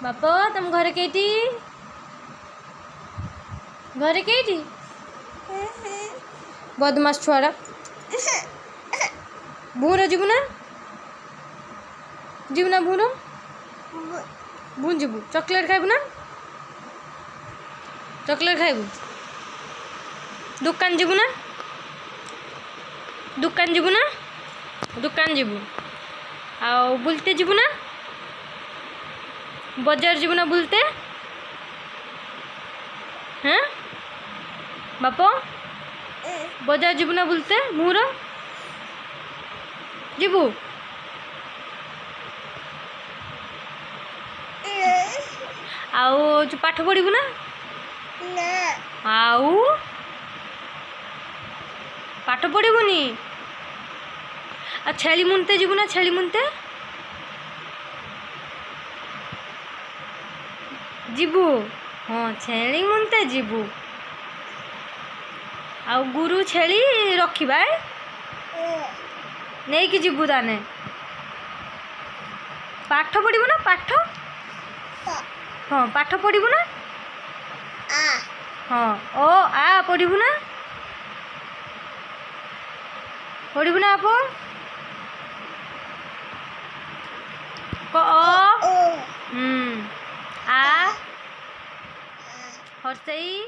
बाप तुम घरे केटी घरे केटी बदमाश छुआड़ा भूर जीवु ना भूर भून जीवु चॉकलेट खाइबु ना चॉकलेट खाइबु दुकान जीवु ना दुकान जीवु आओ बुलते जीवु ना बाजार जीवु ना बुलते हैं बाप बाजार जीवु ना बुलते मुहर जीवु आओ पाठ पढ़ू ना आउ पाठ पढ़ुनी आ छेली मुनते जीवु ना छेली मुनते जीवु हाँ छेली मुनते जीवु आ गुरु छेली रखिबा नहीं कि जीवु ताने पाठ पढ़ू ना पाठ हाँ पाठ पढ़ू ना हाँ ओ आ पढ़ू ना आप क आ हर्षई